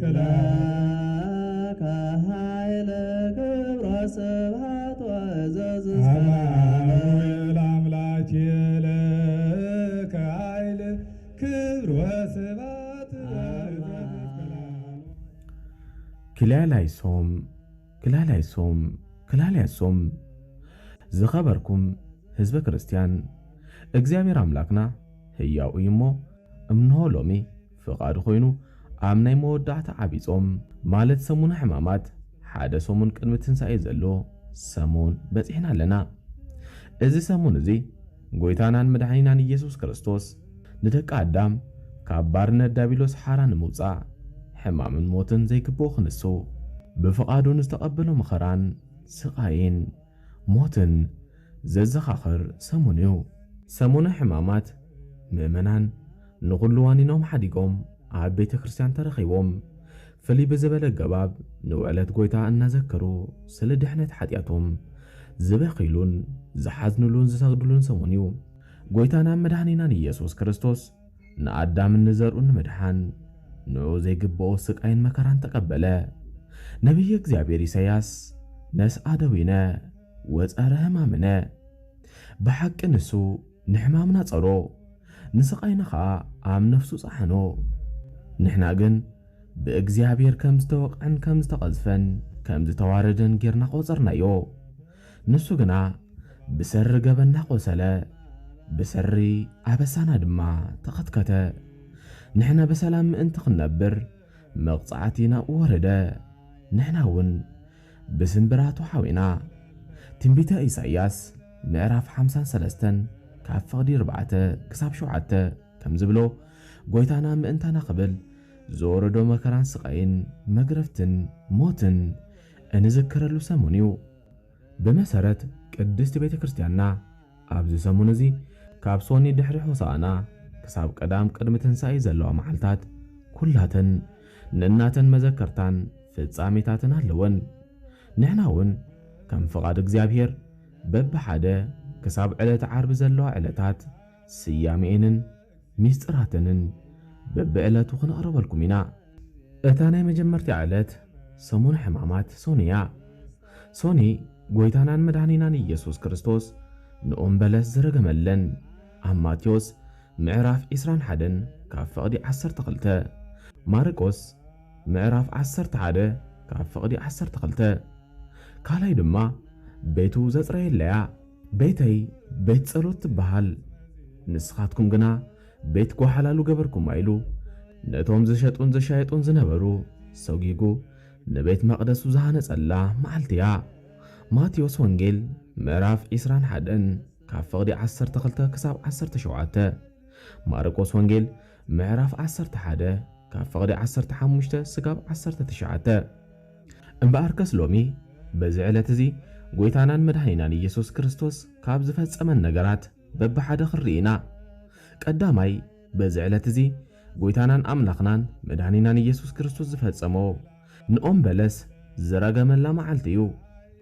መስቀላ ከኃይለ ክብረ ስብሐት ወዘዝ አማኑኤል አምላክ የለከ ኃይል ክብር ወስብሐት ክላላይሶም ዝኸበርኩም ህዝበ ክርስቲያን እግዚአብሔር አምላክና ሕያው እዩ እሞ እምንሆ ሎሚ ፍቓዱ ኮይኑ ኣብ ናይ መወዳእታ ዓብይ ጾም ማለት ሰሙነ ሕማማት ሓደ ሰሙን ቅድሚ ትንሣኤ ዘሎ ሰሙን በፂሕና ኣለና። እዚ ሰሙን እዚ ጎይታናን መድኃኒናን ኢየሱስ ክርስቶስ ንደቂ ኣዳም ካብ ባርነት ዳቢሎስ ሓራ ንምውፃእ ሕማምን ሞትን ዘይግብኦ ክንሱ ብፍቓዱ ንዝተቐበሎ መኸራን ስቓይን ሞትን ዘዘኻኽር ሰሙን እዩ። ሰሙነ ሕማማት ምእመናን ንኹሉ ዋኒኖም ሓዲጎም ኣብ ቤተ ክርስቲያን ተረኺቦም ፍልይ ብዝበለ ገባብ ንውዕለት ጎይታ እናዘከሩ ስለ ድሕነት ሓጢኣቶም ዝበኺሉን ዝሓዝንሉን ዝሰግድሉን ሰሙን እዩ። ጎይታና መድኃኒናን ኢየሱስ ክርስቶስ ንኣዳም ንዘርኡ ንምድሓን ንዑ ዘይግብኦ ስቃይን መከራን ተቐበለ። ነቢይ እግዚአብሔር ኢሳያስ ነስአ ደዊነ ወፀረ ሕማምነ ብሓቂ ንሱ ንሕማምና ጸሮ ንስቃይና ኸዓ ኣብ ነፍሱ ጸሓኖ ንሕና ግን ብእግዚአብሔር ከም ዝተወቕዐን ከም ዝተቐዝፈን ከም ዝተዋረደን ጌርና ቆጸርናዮ። ንሱ ግና ብሰሪ ገበና ቆሰለ ብሰሪ ኣበሳና ድማ ተኸትከተ። ንሕና በሰላም ምእንቲ ክንነብር መቕጻዕቲ ናብኡ ወረደ። ንሕና እውን ብስንብራቱ ሓዊና። ትንቢተ ኢሳይያስ ምዕራፍ 53 ካብ ፍቕዲ 4 ክሳብ 7 ከም ዝብሎ ጎይታና ምእንታና ኽብል ዝወረዶ መከራን ስቃይን መግረፍትን ሞትን እንዝክረሉ ሰሙን እዩ። ብመሰረት ቅድስቲ ቤተ ክርስቲያንና ኣብዚ ሰሙን እዚ ካብ ሶኒ ድሕሪ ሆሳዕና ክሳብ ቀዳም ቅድሚ ትንሣኤ ዘለዋ መዓልታት ኩላተን ንእናተን መዘከርታን ፍጻሜታትን ኣለወን። ንሕና እውን ከም ፍቓድ እግዚአብሔር በብሓደ ክሳብ ዕለተ ዓርቢ ዘለዋ ዕለታት ስያሜኤንን ሚስጥራተንን በብዕለቱ ክንቕረበልኩም ኢና። እታ ናይ መጀመርቲ ዕለት ሰሙነ ሕማማት ሶኒ እያ። ሶኒ ጎይታናን መድኃኒናን ኢየሱስ ክርስቶስ ንኦም በለስ ዝረገመለን ኣብ ማቴዎስ ምዕራፍ 21 ካብ ፍቕዲ 12 ማርቆስ ምዕራፍ 11 ካብ ፍቕዲ 12 ካልኣይ ድማ ቤቱ ዘጽረየለያ ቤተይ ቤት ጸሎት ትበሃል ንስኻትኩም ግና ቤት ጓሓላሉ ገበርኩም ኢሉ ነቶም ዝሸጡን ዝሻየጡን ዝነበሩ ሰጊጉ ንቤት መቕደሱ ዝሃነጸላ መዓልትያ። ማቴዎስ ወንጌል ምዕራፍ 21 ካብ ፍቕዲ 12 ክሳብ 17 ማርቆስ ወንጌል ምዕራፍ 11 ካብ ፍቕዲ 15 ስጋብ 19 እምበኣርከስ ሎሚ በዚ ዕለት እዚ ጎይታናን መድኃኒናን ኢየሱስ ክርስቶስ ካብ ዝፈጸመን ነገራት በብሓደ ክርኢና። ቀዳማይ በዚ ዕለት እዚ ጎይታናን ኣምላኽናን መድኃኒናን ኢየሱስ ክርስቶስ ዝፈጸሞ ንኦም በለስ ዝረገመላ መዓልቲ እዩ።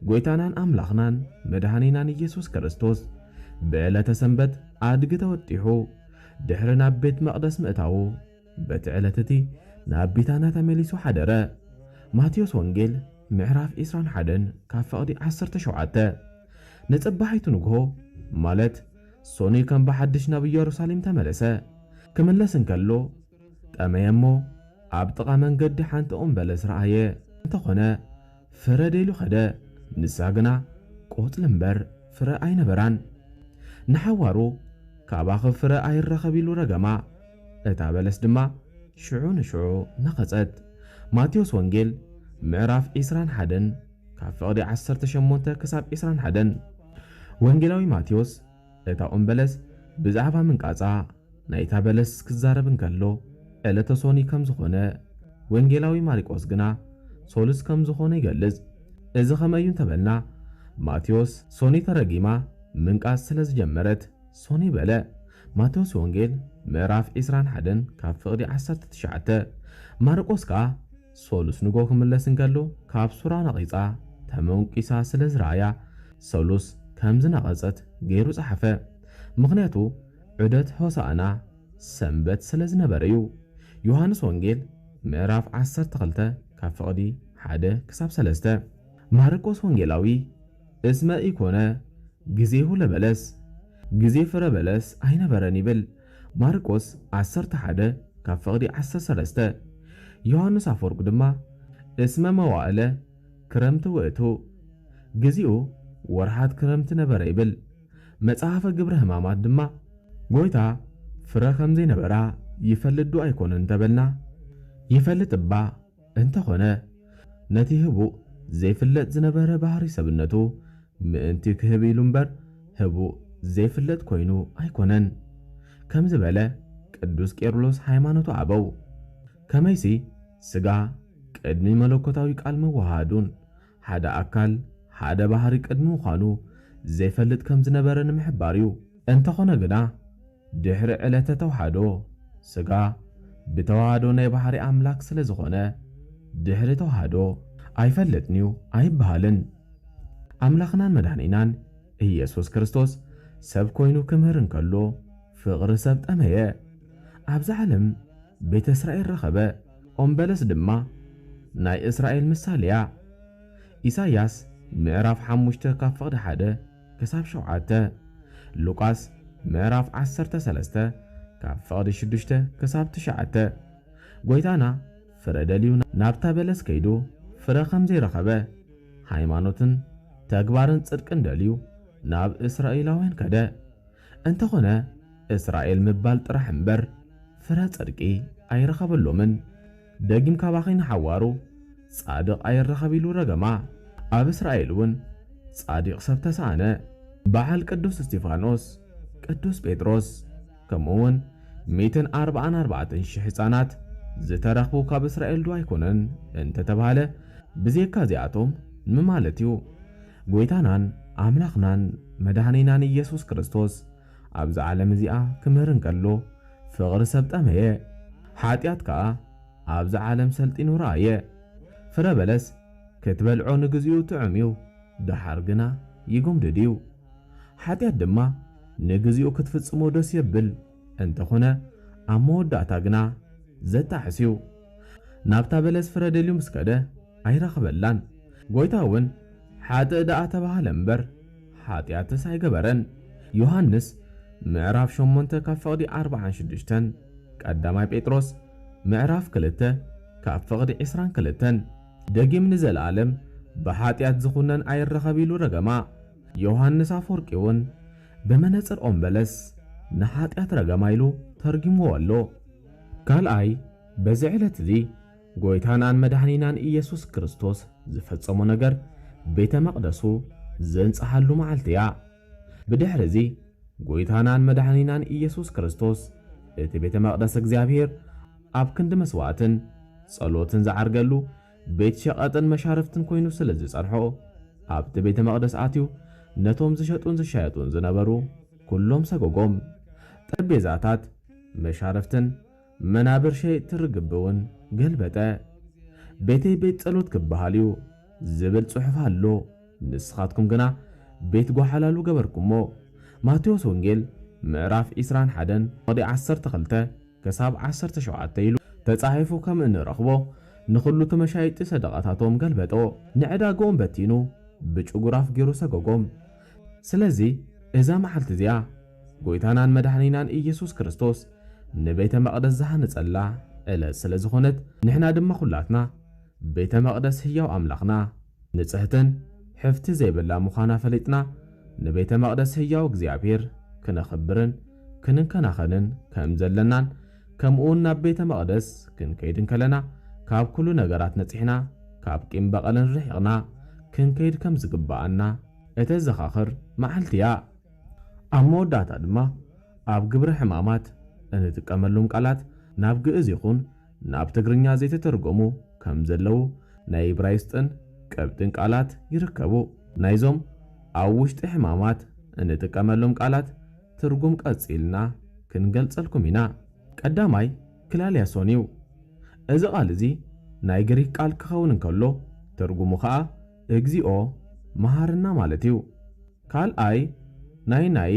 ጎይታናን ኣምላኽናን መድኃኒናን ኢየሱስ ክርስቶስ ብዕለተ ሰንበት ኣድጊ ተወጢሑ ድሕሪ ናብ ቤት መቕደስ ምእታዉ በቲ ዕለት እቲ ናብ ቢታና ተመሊሱ ሓደረ። ማቴዎስ ወንጌል ምዕራፍ 21 ካብ ፍቕዲ 17 ንጽባሒቱ ንግሆ ማለት ሶኒ ከም ብሓድሽ ናብ ኢየሩሳሌም ተመለሰ። ክምለስ እንከሎ ጠመየ እሞ ኣብ ጥቓ መንገዲ ሓንቲ ኦም በለስ ረኣየ። እንተኾነ ፍረ ደይሉ ኸደ። ንሳ ግና ቆጽሊ እምበር ፍረ ኣይነበራን። ንሓዋሩ ካባኺ ፍረ ኣይረኸብ ኢሉ ረገማ። እታ በለስ ድማ ሽዑ ንሽዑ ነኸጸት። ማቴዎስ ወንጌል ምዕራፍ 21 ካብ ፍቕዲ 18 ክሳብ 21 ወንጌላዊ ማቴዎስ እታ ኦም በለስ ብዛዕባ ምንቃጻ ናይታ በለስ ክዛረብ እንከሎ ዕለተ ሶኒ ከም ዝኾነ፣ ወንጌላዊ ማርቆስ ግና ሶሉስ ከም ዝኾነ ይገልጽ። እዚ ኸመዩ እንተበልና ማቴዎስ ሶኒ ተረጊማ ምንቃጽ ስለ ዝጀመረት ሶኒ በለ። ማቴዎስ ወንጌል ምዕራፍ 21 ካብ ፍቕዲ 19 ማርቆስ ከዓ ሶሉስ ንጎ ክምለስ እንከሎ ካብ ሱራ ነቒጻ ተመንቂሳ ስለ ዝረኣያ ሶሉስ ከም ዝነቐጸት ገይሩ ጸሓፈ። ምኽንያቱ ዑደት ሆሳዕና ሰንበት ስለ ዝነበረ እዩ። ዮሐንስ ወንጌል ምዕራፍ 12 ካብ ፍቕዲ 1 ክሳብ 3 ማርቆስ ወንጌላዊ እስመ ኢኮነ ጊዜሁ ለበለስ ጊዜ ፍረ በለስ ኣይነበረን ይብል። ማርቆስ 11 ካብ ፍቕዲ 13 ዮሐንስ አፈወርቅ ድማ እስመ መዋዕለ ክረምቲ ውእቱ ጊዜኡ ወርሃት ክረምቲ ነበረ ይብል። መጽሓፈ ግብረ ሕማማት ድማ ጎይታ ፍረ ከም ዘይነበራ ይፈልጥ ዶ ኣይኮነን ተበልና ይፈልጥ እባ እንተኾነ ነቲ ህቡእ ዘይፍለጥ ዝነበረ ባህሪ ሰብነቱ ምእንቲ ክህብ ኢሉ እምበር ህቡእ ዘይፍለጥ ኮይኑ ኣይኮነን ከም ዝበለ ቅዱስ ቄርሎስ ሃይማኖቱ አበው ከመይሲ ስጋ ቅድሚ መለኮታዊ ቃል መዋሃዱን ሓደ አካል ሓደ ባህሪ ቅድሚ ምዃኑ ዘይፈልጥ ከም ዝነበረ ንምሕባር እዩ። እንተኾነ ግና ድሕሪ ዕለተ ተዋህዶ ስጋ ብተዋህዶ ናይ ባህሪ አምላክ ስለ ዝኾነ ድሕሪ ተዋህዶ ኣይፈልጥን እዩ ኣይበሃልን። አምላኽናን መድኃኒናን ኢየሱስ ክርስቶስ ሰብ ኮይኑ ክምህር እንከሎ ፍቕሪ ሰብ ጠመየ። ኣብዚ ዓለም ቤተ እስራኤል ረኸበ። ኦም በለስ ድማ ናይ እስራኤል ምሳሌያ። ኢሳይያስ ምዕራፍ 5 ካብ ፍቕዲ 1 ክሳብ 7 ሉቃስ ምዕራፍ 13 ካብ ፍቕዲ 6 ክሳብ 9 ጎይታና ፍረ ደልዩ ናብታ በለስ ከይዱ ፍረ ከም ዘይረኸበ ሃይማኖትን ተግባርን ጽድቅን ደልዩ ናብ እስራኤላውያን ከደ። እንተኾነ እስራኤል ምባል ጥራሕ እምበር ፍረ ጽድቂ ኣይረኸበሎምን። ደጊም ካባኺን ሓዋሩ ጻድቕ ኣይረኸብ ኢሉ ረገማ። ኣብ እስራኤል እውን ጻድቕ ሰብ ተሳኣነ። በዓል ቅዱስ እስጢፋኖስ፣ ቅዱስ ጴጥሮስ ከምኡውን 144,000 ሕፃናት ዝተረኽቡ ካብ እስራኤል ዶ ኣይኮነን እንተተባሃለ ብዜካ እዚኣቶም ንማለት እዩ ጎይታናን ኣምላኽናን መድኃኒናን ኢየሱስ ክርስቶስ ኣብዚ ዓለም እዚኣ ክምህር እንከሎ ፍቕሪ ሰብ ጠመየ። ሓጢኣት ከዓ ኣብዚ ዓለም ሰልጢኑ ረአየ። ፍረ በለስ ክትበልዖ ንግዚኡ ጥዑም እዩ፣ ድሓር ግና ይጎምድድ እዩ። ሓጢኣት ድማ ንግዚኡ ክትፍጽሞ ደስ የብል እንተኾነ ኣብ መወዳእታ ግና ዘጣሕስ እዩ። ናብታ በለስ ፍረ ደልዩ ምስ ከደ ኣይረኸበላን። ጎይታ እውን ሓጥእ ደኣ ተባሃለ እምበር ሓጢኣትስ ኣይገበረን። ዮሐንስ ምዕራፍ 8 ካብ ፍቕዲ 46 ቀዳማይ ጴጥሮስ ምዕራፍ 2 ካብ ፍቕዲ 22 ደጊም ንዘለዓለም ብሓጢኣት ዝኹነን ኣይረኸብ ኢሉ ረገማ። ዮሐንስ አፈወርቂ እውን ብመነጽር ኦም በለስ ንሓጢኣት ረገማ ኢሉ ተርጊምዎ ኣሎ። ካልኣይ በዚ ዕለት እዚ ጎይታናን መድኃኒናን ኢየሱስ ክርስቶስ ዝፈጸሞ ነገር ቤተ መቕደሱ ዘንጽሓሉ መዓልቲ እያ። ብድሕሪ እዚ ጎይታናን መድኃኒናን ኢየሱስ ክርስቶስ እቲ ቤተ መቕደስ እግዚአብሔር ኣብ ክንዲ መስዋዕትን ጸሎትን ዝዓርገሉ ቤት ሸቐጥን መሻርፍትን ኮይኑ ስለ ዝጸንሖ ኣብቲ ቤተ መቕደስ ኣትዩ ነቶም ዝሸጡን ዝሻየጡን ዝነበሩ ኩሎም ሰጎጎም። ጠረጴዛታት መሻርፍትን መናብር ሸየጥቲ ርግብውን ገልበጠ። ቤተይ ቤት ጸሎት ክበሃል እዩ ዝብል ጽሑፍ ኣሎ፣ ንስኻትኩም ግና ቤት ጓሓላሉ ገበርኩሞ። ማቴዎስ ወንጌል ምዕራፍ 21 ቅዲ 12 ክሳብ 17 ኢሉ ተጻሒፉ ከም እንረኽቦ ንኹሉ ተመሻይጢ ሰደቓታቶም ገልበጦ፣ ንዕዳግኦም በቲኑ ብጭጉራፍ ገይሩ ሰጎጎም። ስለዚ እዛ መዓልቲ እዚኣ ጎይታናን መድኃኒናን ኢየሱስ ክርስቶስ ንቤተ መቕደስ ዝሃንጸላ ዕለት ስለ ዝኾነት ንሕና ድማ ኩላትና ቤተ መቕደስ ሕያው ኣምላኽና ንጽሕትን ሕፍቲ ዘይብላ ምዃና ፈሊጥና ንቤተ መቕደስ ሕያው እግዚኣብሔር ክነኽብርን ክንንከናኸንን ከም ዘለናን ከምኡውን ናብ ቤተ መቕደስ ክንከይድን ከለና ካብ ኩሉ ነገራት ነጺሕና ካብ ቂም በቐልን ርሒቕና ክንከይድ ከም ዝግባአና እተዘኻኽር መዓልቲ እያ። ኣብ መወዳእታ ድማ ኣብ ግብረ ሕማማት እንጥቀመሎም ቃላት ናብ ግዕዝ ይኹን ናብ ትግርኛ ዘይተተርጎሙ ከም ዘለዉ ናይ ዕብራይስጥን ቅብጥን ቃላት ይርከቡ። ናይዞም ኣብ ውሽጢ ሕማማት እንጥቀመሎም ቃላት ትርጉም ቀጺልና ክንገልጸልኩም ኢና። ቀዳማይ ክላልያሶን እዩ። እዚ ቃል እዚ ናይ ግሪክ ቃል ክኸውን እንከሎ ትርጉሙ ከዓ እግዚኦ መሃርና ማለት እዩ። ካልኣይ ናይ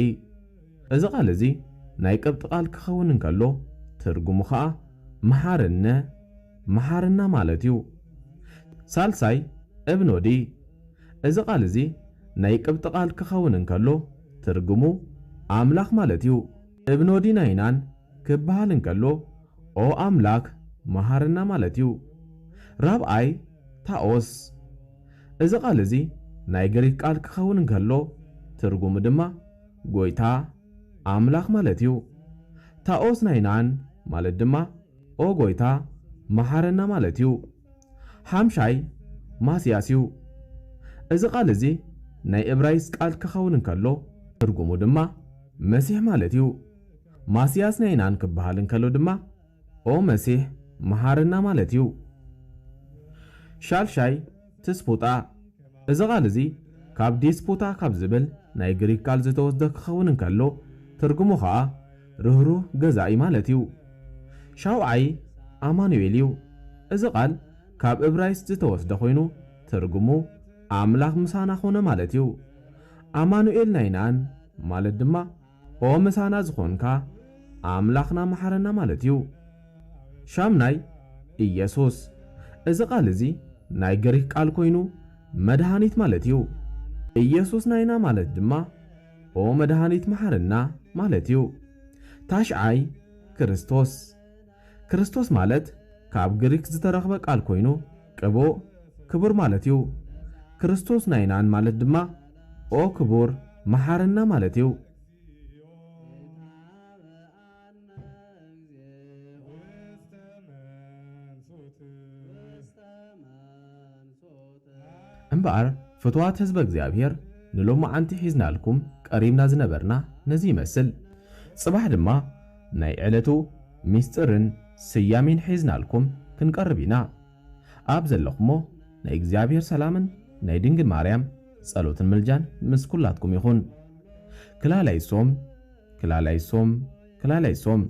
እዚ ቃል እዚ ናይ ቅብጥ ቃል ክኸውን እንከሎ ትርጉሙ ከዓ መሃርነ መሓርና ማለት እዩ። ሳልሳይ እብኖዲ እዚ ቃል እዚ ናይ ቅብጢ ቃል ክኸውን እንከሎ ትርጉሙ ኣምላኽ ማለት እዩ። እብኖዲ ናይናን ክበሃል እንከሎ ኦ ኣምላክ መሓርና ማለት እዩ። ራብዓይ ታኦስ እዚ ቃል እዚ ናይ ግሪክ ቃል ክኸውን እንከሎ ትርጉሙ ድማ ጎይታ ኣምላኽ ማለት እዩ። ታኦስ ናይናን ማለት ድማ ኦ ጎይታ መሓርና ማለት እዩ። ሓምሻይ ማስያስ እዩ። እዚ ቃል እዚ ናይ ዕብራይስጥ ቃል ክኸውን እንከሎ ትርጉሙ ድማ መሲሕ ማለት እዩ። ማስያስ ናይናን ክበሃል እንከሎ ድማ ኦ መሲሕ መሓርና ማለት እዩ። ሻልሻይ ትስፑጣ እዚ ቃል እዚ ካብ ዲስፑታ ካብ ዝብል ናይ ግሪክ ቃል ዝተወስደ ክኸውን እንከሎ ትርጉሙ ከዓ ርህሩህ ገዛኢ ማለት እዩ። ሻውዓይ ኣማኑኤል እዩ። እዚ ቃል ካብ ዕብራይስጥ ዝተወስደ ኮይኑ ትርጉሙ ኣምላኽ ምሳና ኾነ ማለት እዩ። ኣማኑኤል ናይናን ማለት ድማ ኦ ምሳና ዝኾንካ ኣምላኽና መሓረና ማለት እዩ። ሻምናይ ኢየሱስ እዚ ቃል እዚ ናይ ግሪክ ቃል ኮይኑ መድኃኒት ማለት እዩ። ኢየሱስ ናይና ማለት ድማ ኦ መድኃኒት መሓረና ማለት እዩ። ታሽዓይ ክርስቶስ ክርስቶስ ማለት ካብ ግሪክ ዝተረኽበ ቃል ኮይኑ ቅቡእ ክቡር ማለት እዩ። ክርስቶስ ናይናን ማለት ድማ ኦ ክቡር መሓረና ማለት እዩ። እምበኣር ፍትዋት ህዝበ እግዚአብሔር ንሎማዓንቲ ሒዝናልኩም ቀሪብና ዝነበርና ነዚ ይመስል። ጽባሕ ድማ ናይ ዕለቱ ሚስጥርን ስያሜን ሒዝናልኩም ክንቀርብ ኢና። ኣብ ዘለኹሞ ናይ እግዚአብሔር ሰላምን ናይ ድንግል ማርያም ጸሎትን ምልጃን ምስ ኩላትኩም ይኹን። ክላላይሶም ክላላይሶም ክላላይሶም